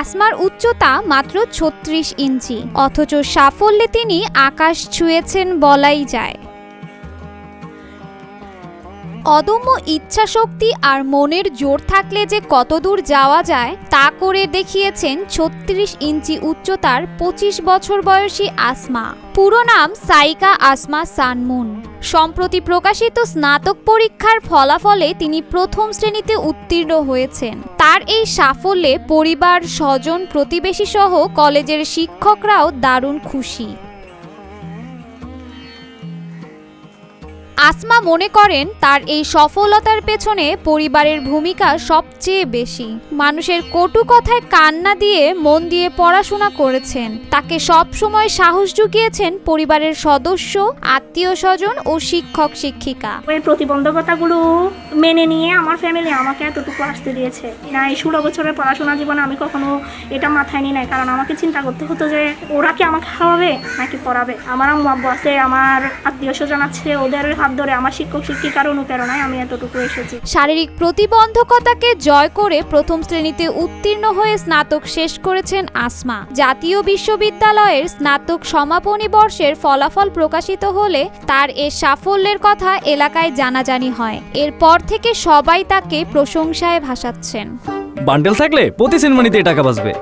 আসমার উচ্চতা মাত্র ৩৬ ইঞ্চি, অথচ সাফল্যে তিনি আকাশ ছুঁয়েছেন বলাই যায়। অদম্য ইচ্ছাশক্তি আর মনের জোর থাকলে যে কতদূর যাওয়া যায় তা করে দেখিয়েছেন ৩৬ ইঞ্চি উচ্চতার ২৫ বছর বয়সী আসমা। পুরো নাম সাইকা আসমা সানমুন। সম্প্রতি প্রকাশিত স্নাতক পরীক্ষার ফলাফলে তিনি প্রথম শ্রেণীতে উত্তীর্ণ হয়েছেন। তার এই সাফল্যে পরিবার, স্বজন, প্রতিবেশী সহ কলেজের শিক্ষকরাও দারুণ খুশি। আসমা মনে করেন তার এই সফলতার পেছনে পরিবারের ভূমিকা সবচেয়ে বেশি। মানুষের কটু কথায় কান না দিয়ে মন দিয়ে পড়াশোনা করেছেন। তাকে সব সময় সাহস জুগিয়েছেন পরিবারের সদস্য, আত্মীয় স্বজন ও শিক্ষক শিক্ষিকা। ওই প্রতিবন্ধকতাগুলো মেনে নিয়ে আমার ফ্যামিলি আমাকে এতটুকু আসতে দিয়েছে না। এই 16 বছরের পড়াশোনা জীবনে আমি কখনো এটা মাথায় নিই নাই, কারণ আমাকে চিন্তা করতে হতো যে ওরা কি আমাকে খাওয়াবে নাকি পড়াবে। আমার আম্মু আব্বু আছে, আমার আত্মীয় স্বজন আছে, ওদের হাত ধরে আমার শিক্ষক শিক্ষিকার অনুপ্রেরণায় আমি এতটুকু এসেছি। শারীরিক প্রতিবন্ধকতাকে জয় করে প্রথম শ্রেণীতে উত্তীর্ণ হয়ে স্নাতক শেষ করেছেন আসমা। জাতীয় বিশ্ববিদ্যালয়ের স্নাতক সমাপনী বর্ষের ফলাফল প্রকাশিত হলে তার এ সাফল্যের কথা এলাকায় জানাজানি হয়। এরপর থেকে সবাই তাকে প্রশংসায় ভাসাচ্ছেন। বান্ডেল থাকলে প্রতি সেনমানিতে টাকা বাঁচবে।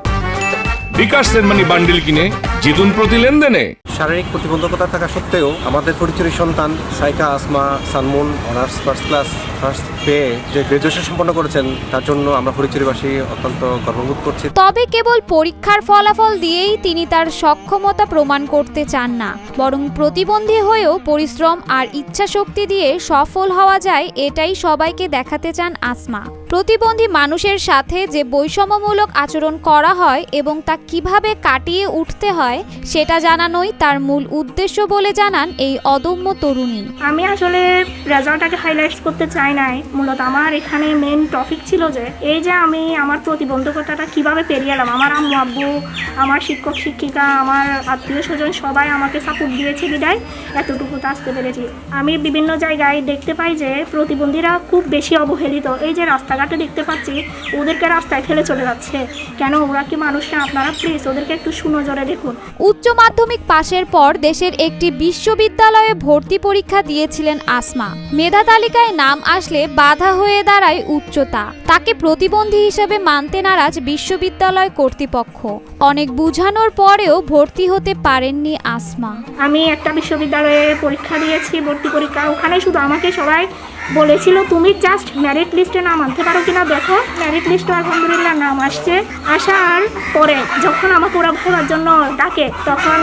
বিকাশ সেনমানি বান্ডেল কিনে জিতুন প্রতি লেনদেনে। শারীরিক প্রতিবন্ধকতা থাকা সত্ত্বেও আমাদের ফটিকছড়ি সন্তান Saika Asma Sunmoon honours first পেয়ে যে গ্রাজুয়েশন সম্পন্ন করেছেন তার জন্য আমরা ফটিকছড়িবাসী অত্যন্ত গর্ববোধ করছি। তবে কেবল পরীক্ষার ফলাফল দিয়েই তিনি তার সক্ষমতা প্রমাণ করতে চান না, বরং প্রতিবন্ধী হয়েও পরিশ্রম আর ইচ্ছাশক্তি দিয়ে সফল হওয়া যায় এটাই সবাইকে দেখাতে চান আসমা। প্রতিবন্ধী মানুষের সাথে যে বৈষম্যমূলক আচরণ করা হয় এবং তা কিভাবে কাটিয়ে উঠতে হয় সেটা জানানোই তার মূল উদ্দেশ্য বলে জানান এই অদম্য তরুণী। আমি আসলে রেজাল্টটাকে হাইলাইটস করতে চাই নাই। মূলত আমার এখানে মেন টপিক ছিল যে এই যে আমি আমার প্রতিবন্ধকতাটা কিভাবে পেরিয়ে এলাম। আমার আম্মু আব্বু, আমার শিক্ষক শিক্ষিকা, আমার আত্মীয় স্বজন সবাই আমাকে সাপোর্ট দিয়েছে বিদায় এতটুকু আসতে পেরেছি। আমি বিভিন্ন জায়গায় দেখতে পাই যে প্রতিবন্ধীরা খুব বেশি অবহেলিত। এই যে রাস্তাঘাটে দেখতে পাচ্ছি ওদেরকে রাস্তায় ফেলে চলে যাচ্ছে, কেন? ওরা কি মানুষ না? আপনারা প্লিজ ওদেরকে একটু সুনজরে দেখুন। উচ্চ মাধ্যমিক পাশের পর দেশের একটি বিশ্ববিদ্যালয়ে ভর্তি পরীক্ষা দিয়েছিলেন আসমা। মেধা তালিকায় নাম আসলে বাধা হয়ে দাঁড়ায় উচ্চতা। তাকে প্রতিবন্ধী হিসেবে মানতে নারাজ বিশ্ববিদ্যালয় কর্তৃপক্ষ। অনেক বুঝানোর পরেও ভর্তি হতে পারেননি আসমা। আমি একটা বিশ্ববিদ্যালয়ে পরীক্ষা দিয়েছি, ভর্তি পরীক্ষা। ওখানে শুধু আমাকে সবাই বলেছিল তুমি জাস্ট মেরিট লিস্টে নাম আনতে পারো কিনা দেখো। মেরিট লিস্টে আলহামদুলিল্লাহ নাম আসছে। আসার পরে যখন আমাকে ওরা ভাবার জন্য ডাকে তখন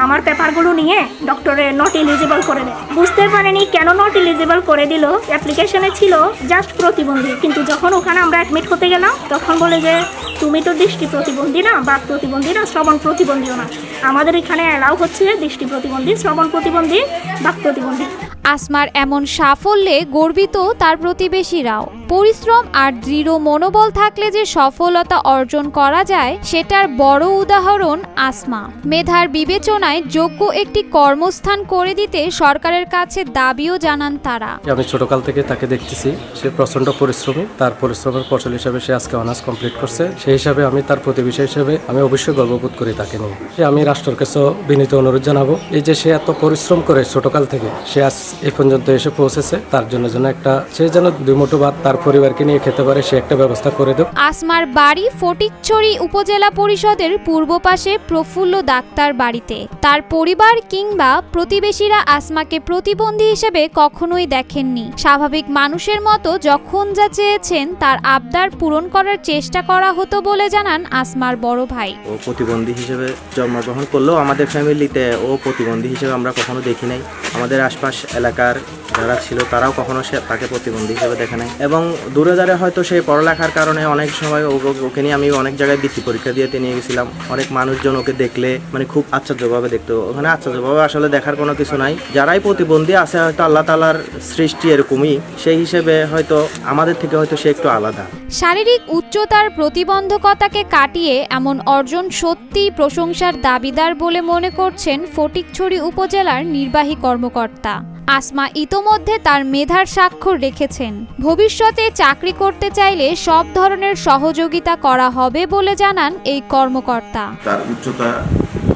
আমার পেপারগুলো নিয়ে ডক্টরে নট এলিজিবল করে দেয়। বুঝতে পারেনি কেন নট এলিজিবল করে দিল। অ্যাপ্লিকেশনে ছিল জাস্ট প্রতিবন্ধী, কিন্তু যখন ওখানে আমরা অ্যাডমিট হতে গেলাম তখন বলে যে তুমি তো দৃষ্টি প্রতিবন্ধী না, বাক প্রতিবন্ধী না, শ্রবণ প্রতিবন্ধীও না। আমাদের এখানে অ্যালাউ হচ্ছে দৃষ্টি প্রতিবন্ধী, শ্রবণ প্রতিবন্ধী, বাক প্রতিবন্ধী। আসমার এমন সাফল্যে গর্বিত তার প্রতিবেশীরাও। পরিশ্রম আর দৃঢ় মনোবল থাকলে যে সফলতা অর্জন করা যায় সেটার বড় উদাহরণ আসমা। মেধার বিবেচনায় যোগ্য একটি কর্মস্থান করে দিতে সরকারের কাছে দাবিও জানান তারা। আমি ছোটকাল থেকে তাকে দেখতেছি, সে প্রচন্ড পরিশ্রমী। তার পরিশ্রমের ফসল হিসাবে সে আজকে অনার্স কমপ্লিট করছে। সেই হিসাবে আমি তার প্রতিবেশী হিসেবে আমি অবশ্যই গর্ববোধ করি তাকে নিয়ে। আমি রাষ্ট্রের কাছে বিনীত অনুরোধ জানাবো, এই যে সে এত পরিশ্রম করে ছোটকাল থেকে সে আজ এই পর্যন্ত এসে পৌঁছেছে, তার জন্য একটা সে যেন 2 মুঠো ভাত তার পরিবারকে নিয়ে খেতে পারে, সে একটা ব্যবস্থা করে দেব। আসমার বাড়ি ফটিকছড়ি উপজেলা পরিষদের পূর্ব পাশে প্রফুল্ল ডাক্তার বাড়িতে। তার পরিবার কিংবা প্রতিবেশীরা আসমাকে প্রতিবন্ধী হিসেবে কখনোই দেখেননি। স্বাভাবিক মানুষের মতো যখন যা চেয়েছেন তার আবদার পূরণ করার চেষ্টা করা হতো বলে জানান আসমার বড় ভাই। ও প্রতিবন্ধী হিসেবে জন্মগ্রহণ করলেও আমাদের ফ্যামিলিতে ও প্রতিবন্ধী হিসেবে আমরা কখনো দেখি নাই। আমাদের আশপাশ এলাকার যারা ছিল তারাও কখনো তাকে প্রতিবন্ধী হিসেবে দেখে নাই। এবং দূরে দূরে হয়তো সেই পড়ালেখার কারণে অনেক সময় ওকে নিয়ে আমি অনেক জায়গায় বৃত্তি পরীক্ষা দিতে নিয়ে গেছিলাম। অনেক মানুষজন ওকে দেখলে খুব আশ্চর্যভাবে দেখতো। ওখানে আশ্চর্যভাবে আসলে দেখার কোনো কিছু নাই। যারাই প্রতিবন্ধী আছে হয়তো আল্লাহ তাআলার সৃষ্টি এরকমই, সেই হিসেবে হয়তো আমাদের থেকে হয়তো সে একটু আলাদা। শারীরিক উচ্চতার প্রতিবন্ধকতাকে কাটিয়ে এমন অর্জন সত্যিই প্রশংসার দাবিদার বলে মনে করছেন ফটিকছড়ি উপজেলার নির্বাহী কর্মকর্তা। আসমা ইতোমধ্যে তার মেধার স্বাক্ষর রেখেছেন। ভবিষ্যতে চাকরি করতে চাইলে সব ধরনের সহযোগিতা করা হবে বলে জানান এই কর্মকর্তা। তার উচ্চতা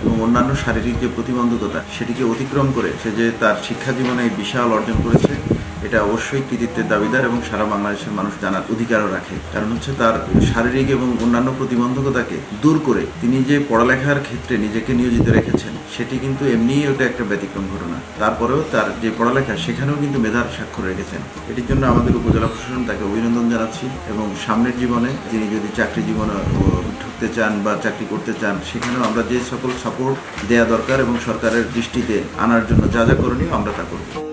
এবং অন্যান্য শারীরিক যে প্রতিবন্ধকতা সেটিকে অতিক্রম করে সে যে তার শিক্ষা জীবনে বিশাল অর্জন করেছে, এটা অবশ্যই কৃতিত্বের দাবিদার এবং সারা বাংলাদেশের মানুষ জানার অধিকারও রাখে। কারণ হচ্ছে তার শারীরিক এবং অন্যান্য প্রতিবন্ধকতাকে দূর করে তিনি যে পড়ালেখার ক্ষেত্রে নিজেকে নিয়োজিত রেখেছেন সেটি কিন্তু এমনিই ওটা একটা ব্যতিক্রম ঘটনা। তারপরেও তার যে পড়ালেখা সেখানেও কিন্তু মেধার স্বাক্ষর রেখেছেন। এটির জন্য আমাদের উপজেলা প্রশাসন তাকে অভিনন্দন জানাচ্ছি এবং সামনের জীবনে তিনি যদি চাকরি জীবনে ঢুকতে চান বা চাকরি করতে চান সেখানেও আমরা যে সকল সাপোর্ট দেওয়া দরকার এবং সরকারের দৃষ্টিতে আনার জন্য যা যা করণীয় আমরা তা করব।